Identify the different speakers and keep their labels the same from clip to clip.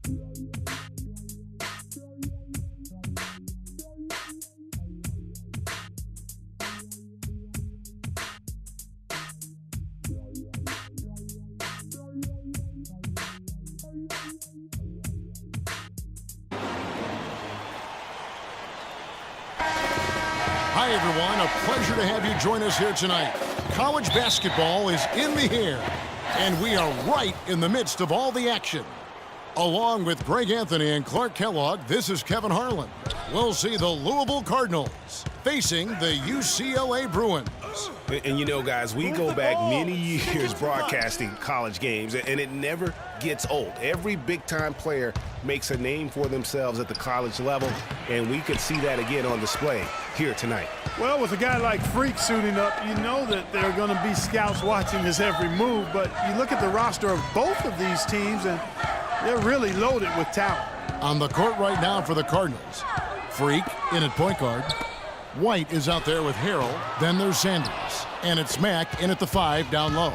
Speaker 1: Hi, everyone. A pleasure to have you join us here tonight. College basketball is in the air, and we are right in the midst of all the action. Along with Greg Anthony and Clark Kellogg, this is Kevin Harlan. We'll see the Louisville Cardinals facing the UCLA Bruins.
Speaker 2: And you know, guys, we go back many years broadcasting college games, and it never gets old. Every big-time player makes a name for themselves at the college level, and we could see that again on display here tonight.
Speaker 3: Well, with a guy like Freak suiting up, you know that there are going to be scouts watching his every move, but you look at the roster of both of these teams, and they're really loaded with talent.
Speaker 1: On the court right now for the Cardinals, Freak in at point guard. White is out there with Harrell. Then there's Sanders. And it's Mack in at the 5 down low.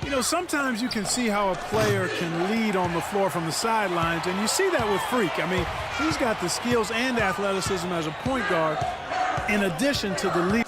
Speaker 3: You know, sometimes you can see how a player can lead on the floor from the sidelines, and you see that with Freak. I mean, he's got the skills and athleticism as a point guard in addition to the lead.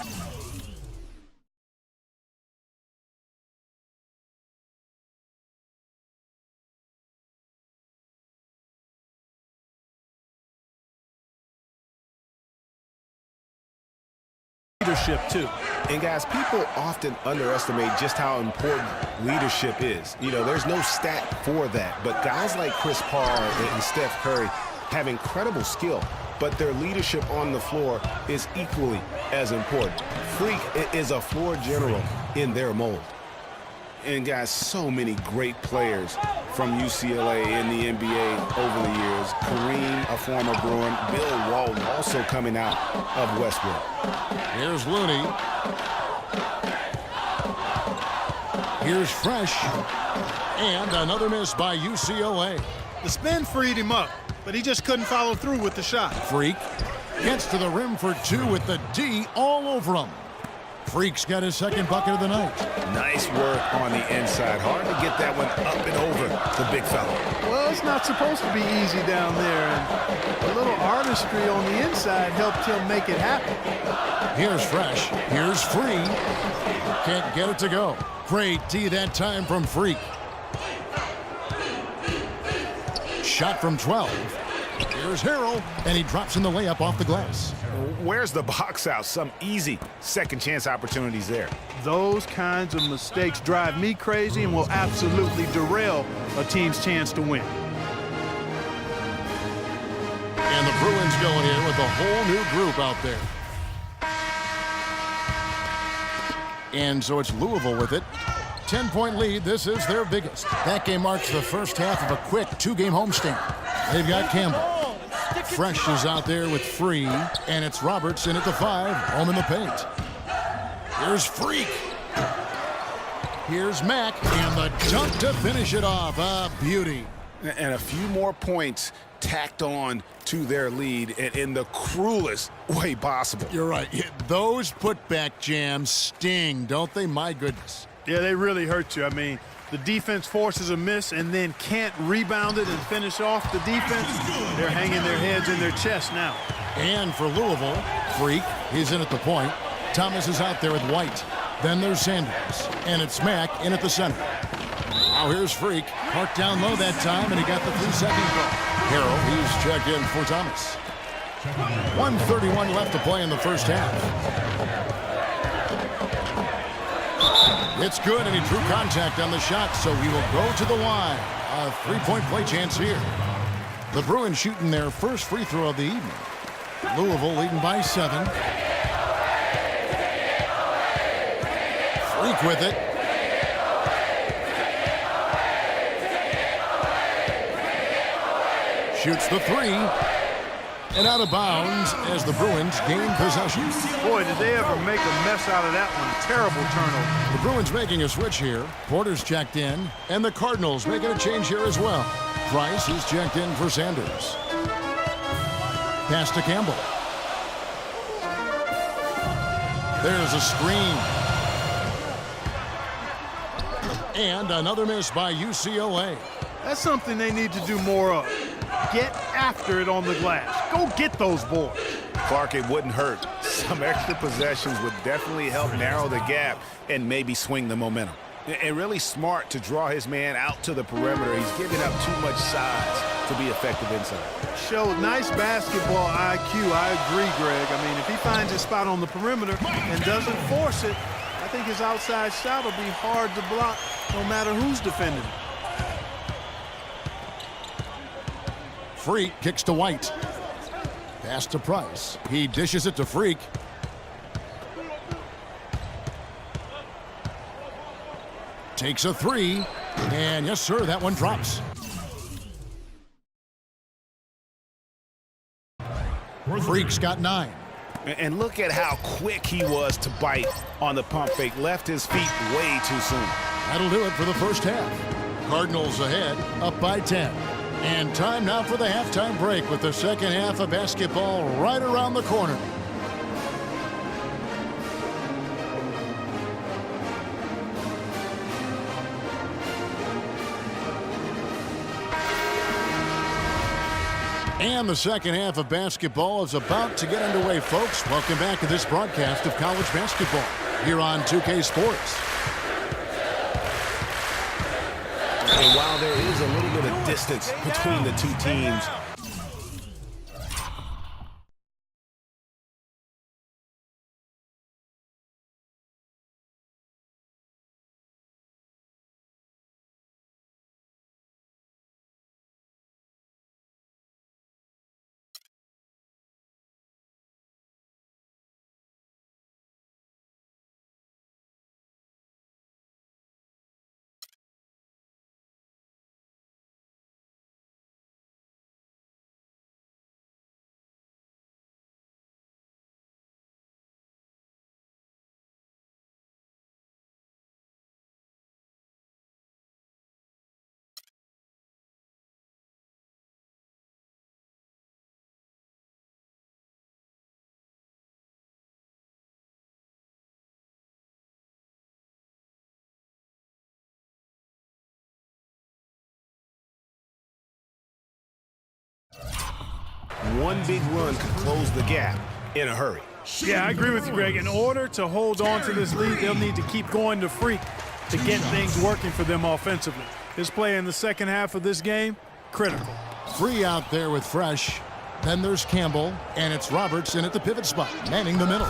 Speaker 3: Too.
Speaker 2: And guys, people often underestimate just how important leadership is. You know, there's no stat for that, but guys like Chris Paul and Steph Curry have incredible skill, but their leadership on the floor is equally as important. Freak is a floor general in their mold. And guys, so many great players from UCLA in the NBA over the years. Kareem, a former Bruin. Bill Walton also coming out of Westbrook.
Speaker 1: Here's Looney. Here's Fresh. And another miss by UCLA.
Speaker 3: The spin freed him up, but he just couldn't follow through with the shot.
Speaker 1: Freak gets to the rim for 2 with the D all over him. Freak's got his second bucket of the night.
Speaker 2: Nice work on the inside. Hard to get that one up and over the big fella.
Speaker 3: Well, it's not supposed to be easy down there, and a little artistry on the inside helped him make it happen.
Speaker 1: Here's Fresh. Here's Free. Can't get it to go. Great D that time from Freak. Shot from 12. Here's Harrell, and he drops in the layup off the glass.
Speaker 2: Where's the box out? Some easy second chance opportunities there.
Speaker 3: Those kinds of mistakes drive me crazy and will absolutely derail a team's chance to win.
Speaker 1: And the Bruins going in with a whole new group out there. And so it's Louisville with it. 10-point lead. This is their biggest. That game marks the first half of a quick 2-game homestand. They've got Campbell. Fresh is out there with Free, and it's Roberts in at the 5, home in the paint. Here's Freak. Here's Mack, and the dunk to finish it off. A beauty.
Speaker 2: And a few more points tacked on to their lead in the cruelest way possible.
Speaker 1: You're right. Those putback jams sting, don't they? My goodness.
Speaker 3: Yeah, they really hurt you. I mean, the defense forces a miss and then can't rebound it and finish off the defense. They're hanging their heads in their chest now.
Speaker 1: And for Louisville, Freak, he's in at the point. Thomas is out there with White. Then there's Sanders. And it's Mack in at the center. Now here's Freak. Parked down low that time, and he got the 3-second ball. Harrell, he's checked in for Thomas. 1:31 left to play in the first half. It's good, and he drew contact on the shot, so he will go to the line. A 3-point play chance here. The Bruins shooting their first free throw of the evening. Louisville leading by 7. Freak with it. Shoots the 3. And out of bounds as the Bruins gain possession.
Speaker 3: Boy, did they ever make a mess out of that one. Terrible turnover.
Speaker 1: The Bruins making a switch here. Porter's checked in. And the Cardinals making a change here as well. Price is checked in for Sanders. Pass to Campbell. There's a screen. And another miss by UCLA.
Speaker 3: That's something they need to do more of. Get after it on the glass. Go get those boards.
Speaker 2: Clark, it wouldn't hurt. Some extra possessions would definitely help narrow the gap and maybe swing the momentum. And really smart to draw his man out to the perimeter. He's giving up too much size to be effective inside.
Speaker 3: Showed nice basketball IQ. I agree, Greg. I mean, if he finds his spot on the perimeter and doesn't force it, I think his outside shot will be hard to block no matter who's defending him.
Speaker 1: Freak kicks to White. Pass to Price. He dishes it to Freak. Takes a three. And yes, sir, that one drops. Freak's got 9.
Speaker 2: And look at how quick he was to bite on the pump fake. Left his feet way too soon.
Speaker 1: That'll do it for the first half. Cardinals ahead, up by 10. And time now for the halftime break with the second half of basketball right around the corner. And the second half of basketball is about to get underway, folks. Welcome back to this broadcast of college basketball here on 2K Sports.
Speaker 2: And while there is a little bit of distance between the two teams, one big run could close the gap in a hurry.
Speaker 3: Yeah, I agree with you, Greg. In order to hold on to this lead, they'll need to keep going to Freak to get things working for them offensively. His play in the second half of this game, critical.
Speaker 1: Free out there with Fresh. Then there's Campbell, and it's Robertson at the pivot spot, manning the middle.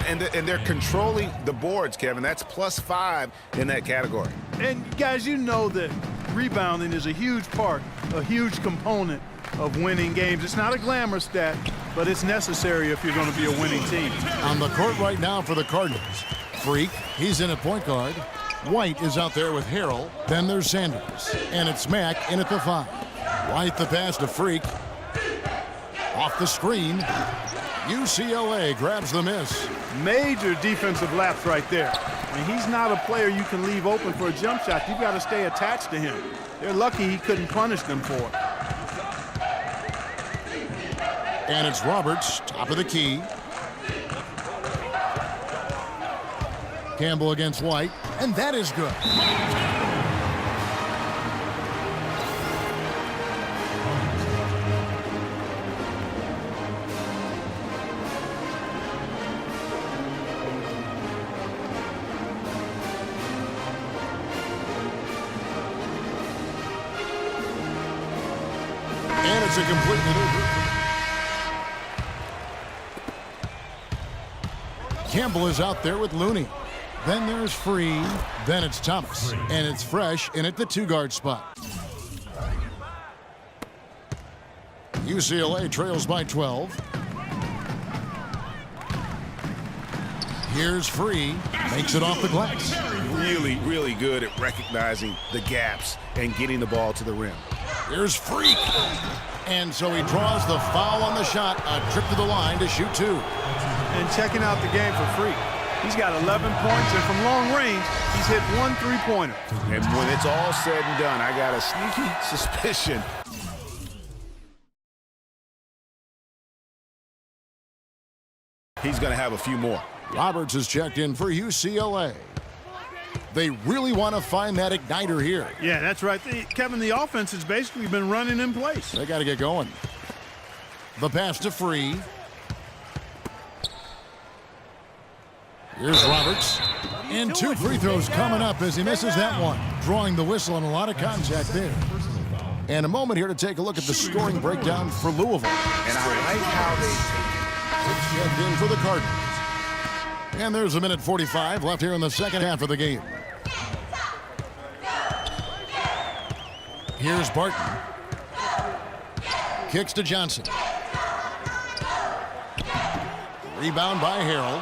Speaker 2: And they're controlling the boards, Kevin. That's +5 in that category.
Speaker 3: And, guys, you know that rebounding is a huge part, a huge component of winning games. It's not a glamour stat, but it's necessary if you're going to be a winning team.
Speaker 1: On the court right now for the Cardinals. Freak, he's in at point guard. White is out there with Harrell. Then there's Sanders. And it's Mack in at the 5. White the pass to Freak. Off the screen. UCLA grabs the miss.
Speaker 3: Major defensive lapse right there. I mean, he's not a player you can leave open for a jump shot. You've got to stay attached to him. They're lucky he couldn't punish them for it.
Speaker 1: And it's Roberts, top of the key. Campbell against White, and that is good. And it's a complete maneuver. Campbell is out there with Looney. Then there's Free. Then it's Thomas. And it's Fresh in at the 2-guard spot. UCLA trails by 12. Here's Free. Makes it off the glass.
Speaker 2: Really, really good at recognizing the gaps and getting the ball to the rim.
Speaker 1: Here's Freak. And so he draws the foul on the shot. A trip to the line to shoot 2.
Speaker 3: And checking out the game for Freak. He's got 11 points, and from long range, he's hit 1 3-pointer.
Speaker 2: And when it's all said and done, I got a sneaky suspicion he's going to have a few more.
Speaker 1: Roberts is checked in for UCLA. They really want to find that igniter here.
Speaker 3: Yeah, that's right. Kevin, the offense has basically been running in place.
Speaker 1: They got to get going. The pass to Free. Here's Roberts. And 2 free throws coming up as he misses that one. Drawing the whistle and a lot of contact there. And a moment here to take a look at the scoring breakdown for Louisville.
Speaker 2: And I like how they
Speaker 1: Checked in for the Cardinals. And there's a minute 45 left here in the second half of the game. Here's Barton. Kicks to Johnson. Rebound by Harrell.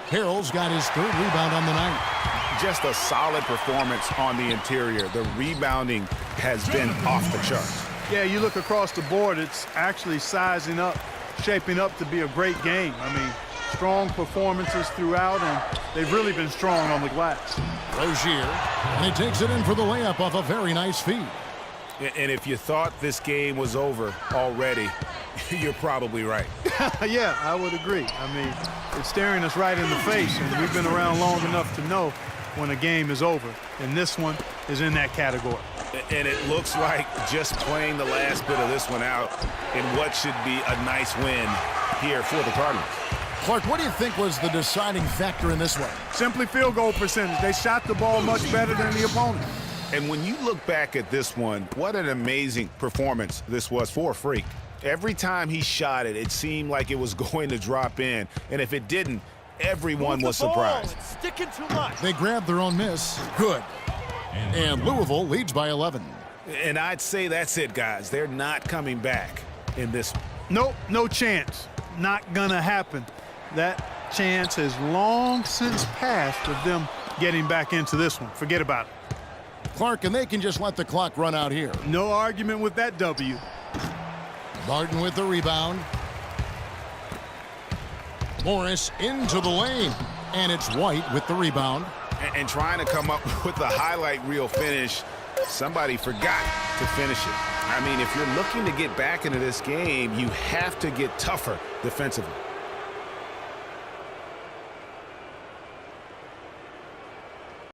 Speaker 1: Harrell's got his 3rd rebound on the night.
Speaker 2: just a solid performance on the interior. The rebounding has been off the charts.
Speaker 3: Yeah, you look across the board, it's actually sizing up, shaping up to be a great game. I mean, strong performances throughout, and they've really been strong on the glass.
Speaker 1: Rozier, and he takes it in for the layup off a very nice feed.
Speaker 2: And if you thought this game was over already, you're probably right.
Speaker 3: Yeah, I would agree. I mean, it's staring us right in the face, and we've been around long enough to know when a game is over, and this one is in that category.
Speaker 2: And it looks like just playing the last bit of this one out in what should be a nice win here for the Cardinals.
Speaker 1: Clark, what do you think was the deciding factor in this one?
Speaker 3: Simply field goal percentage. They shot the ball much better than the opponent.
Speaker 2: And when you look back at this one, what an amazing performance this was for Freak. Every time he shot it, it seemed like it was going to drop in. And if it didn't, everyone was surprised.
Speaker 4: Sticking too much.
Speaker 1: They grabbed their own miss. Good. And Louisville leads by 11.
Speaker 2: And I'd say that's it, guys. They're not coming back in this one.
Speaker 3: Nope, no chance. Not gonna happen. That chance has long since passed of them getting back into this one. Forget about it.
Speaker 1: Clark, and they can just let the clock run out here.
Speaker 3: No argument with that W.
Speaker 1: Barton with the rebound. Morris into the lane. And it's White with the rebound.
Speaker 2: And trying to come up with the highlight reel finish, somebody forgot to finish it. I mean, if you're looking to get back into this game, you have to get tougher defensively.